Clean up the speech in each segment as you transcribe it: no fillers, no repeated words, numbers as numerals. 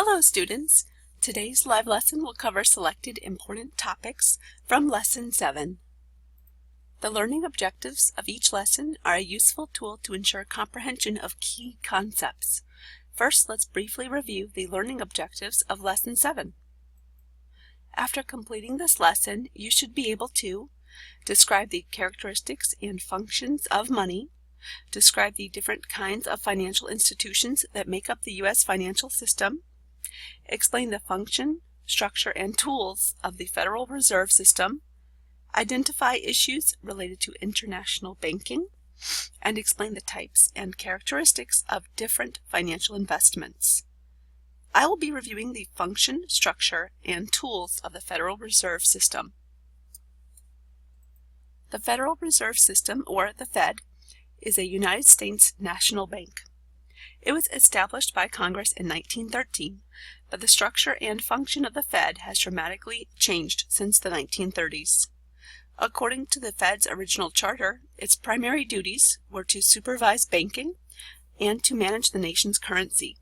Hello students! Today's live lesson will cover selected important topics from Lesson 7. The learning objectives of each lesson are a useful tool to ensure comprehension of key concepts. First, let's briefly review the learning objectives of Lesson 7. After completing this lesson, you should be able to describe the characteristics and functions of money, describe the different kinds of financial institutions that make up the U.S. financial system, explain the function, structure, and tools of the Federal Reserve System, identify issues related to international banking, and explain the types and characteristics of different financial investments. I will be reviewing the function, structure, and tools of the Federal Reserve System. The Federal Reserve System, or the Fed, is a United States national bank. It was established by Congress in 1913, but the structure and function of the Fed has dramatically changed since the 1930s. According to the Fed's original charter, its primary duties were to supervise banking and to manage the nation's currency.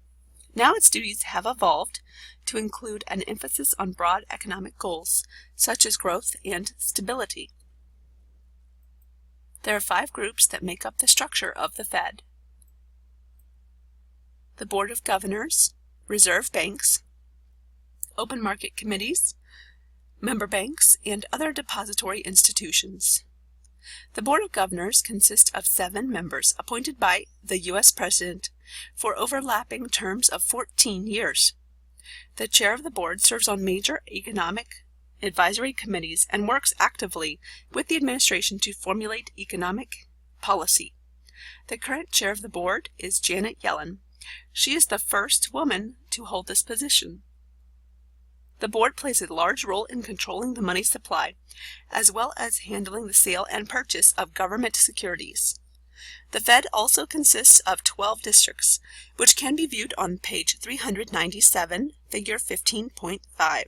Now its duties have evolved to include an emphasis on broad economic goals, such as growth and stability. There are 5 groups that make up the structure of the Fed: the Board of Governors, reserve banks, open market committees, member banks, and other depository institutions. The Board of Governors consists of 7 members appointed by the U.S. President for overlapping terms of 14 years. The chair of the board serves on major economic advisory committees and works actively with the administration to formulate economic policy. The current chair of the board is Janet Yellen. She is the first woman to hold this position. The board plays a large role in controlling the money supply, as well as handling the sale and purchase of government securities. The Fed also consists of 12 districts, which can be viewed on page 397, figure 15.5.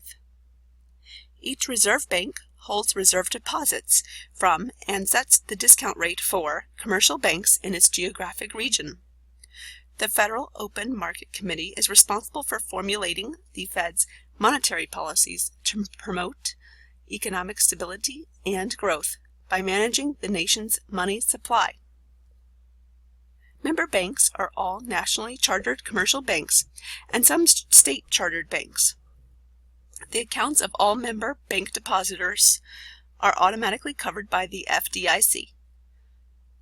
Each reserve bank holds reserve deposits from and sets the discount rate for commercial banks in its geographic region. The Federal Open Market Committee is responsible for formulating the Fed's monetary policies to promote economic stability and growth by managing the nation's money supply. Member banks are all nationally chartered commercial banks and some state-chartered banks. The accounts of all member bank depositors are automatically covered by the FDIC.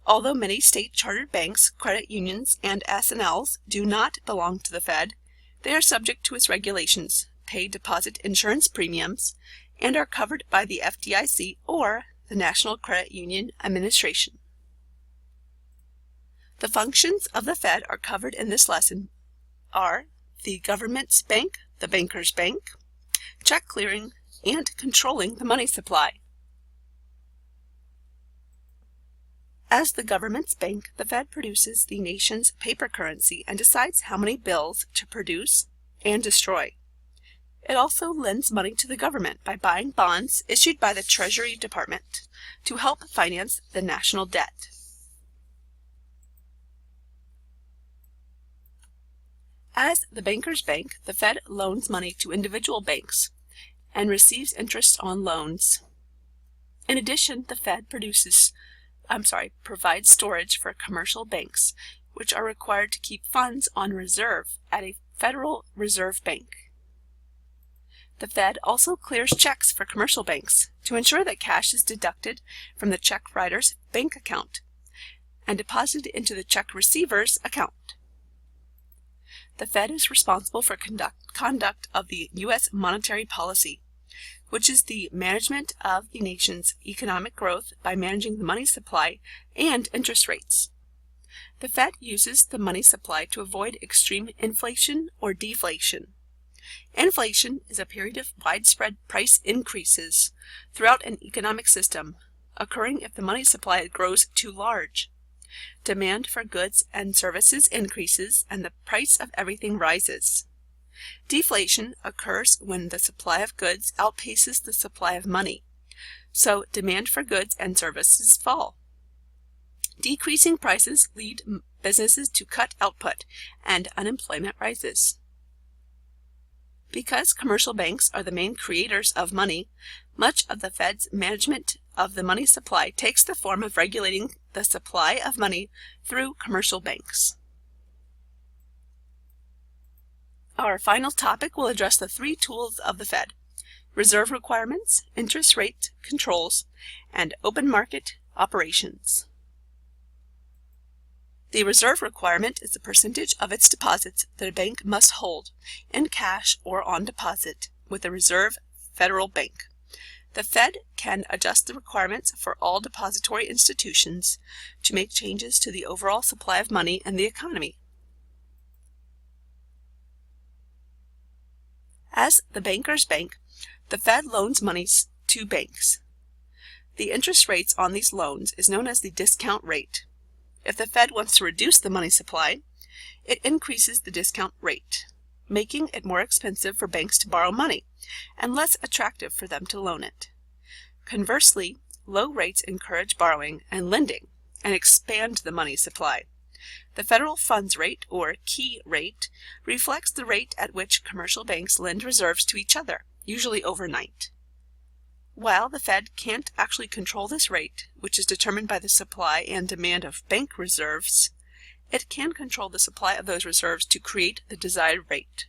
Although many state-chartered banks, credit unions, and S&Ls do not belong to the Fed, they are subject to its regulations, pay deposit insurance premiums, and are covered by the FDIC or the National Credit Union Administration. The functions of the Fed are covered in this lesson are the government's bank, the banker's bank, check clearing, and controlling the money supply. As the government's bank, the Fed produces the nation's paper currency and decides how many bills to produce and destroy. It also lends money to the government by buying bonds issued by the Treasury Department to help finance the national debt. As the banker's bank, the Fed loans money to individual banks and receives interest on loans. In addition, the Fed provides storage for commercial banks, which are required to keep funds on reserve at a Federal Reserve Bank. The Fed also clears checks for commercial banks to ensure that cash is deducted from the check writer's bank account and deposited into the check receiver's account. The Fed is responsible for conduct of the U.S. monetary policy, which is the management of the nation's economic growth by managing the money supply and interest rates. The Fed uses the money supply to avoid extreme inflation or deflation. Inflation is a period of widespread price increases throughout an economic system, occurring if the money supply grows too large. Demand for goods and services increases and the price of everything rises. Deflation occurs when the supply of goods outpaces the supply of money, so demand for goods and services fall. Decreasing prices lead businesses to cut output, and unemployment rises. Because commercial banks are the main creators of money, much of the Fed's management of the money supply takes the form of regulating the supply of money through commercial banks. Our final topic will address the three tools of the Fed: reserve requirements, interest rate controls, and open market operations. The reserve requirement is the percentage of its deposits that a bank must hold in cash or on deposit with a reserve federal bank. The Fed can adjust the requirements for all depository institutions to make changes to the overall supply of money in the economy. As the banker's bank, the Fed loans monies to banks. The interest rates on these loans is known as the discount rate. If the Fed wants to reduce the money supply, it increases the discount rate, making it more expensive for banks to borrow money and less attractive for them to loan it. Conversely, low rates encourage borrowing and lending and expand the money supply. The federal funds rate, or key rate, reflects the rate at which commercial banks lend reserves to each other, usually overnight. While the Fed can't actually control this rate, which is determined by the supply and demand of bank reserves, it can control the supply of those reserves to create the desired rate.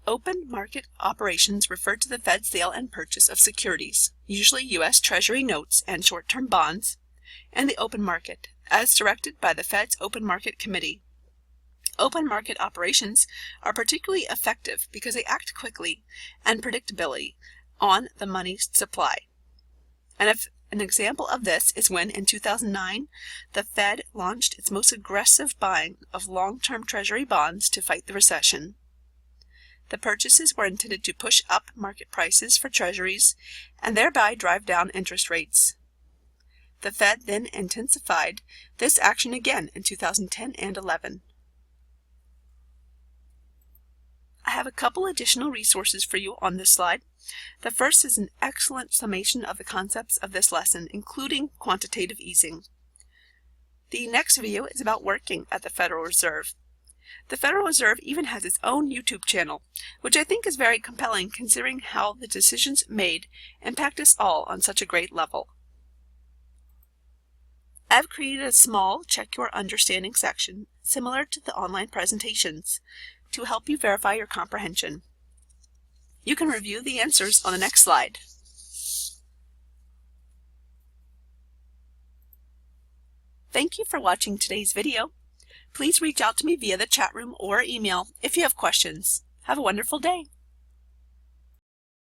Open market operations refer to the Fed's sale and purchase of securities, usually U.S. Treasury notes and short-term bonds, and the open market, as directed by the Fed's Open Market Committee. Open market operations are particularly effective because they act quickly and predictably on the money supply. And an example of this is when, in 2009, the Fed launched its most aggressive buying of long-term Treasury bonds to fight the recession. The purchases were intended to push up market prices for Treasuries and thereby drive down interest rates. The Fed then intensified this action again in 2010 and 11. I have a couple additional resources for you on this slide. The first is an excellent summation of the concepts of this lesson, including quantitative easing. The next video is about working at the Federal Reserve. The Federal Reserve even has its own YouTube channel, which I think is very compelling considering how the decisions made impact us all on such a great level. I've created a small Check Your Understanding section, similar to the online presentations, to help you verify your comprehension. You can review the answers on the next slide. Thank you for watching today's video. Please reach out to me via the chat room or email if you have questions. Have a wonderful day.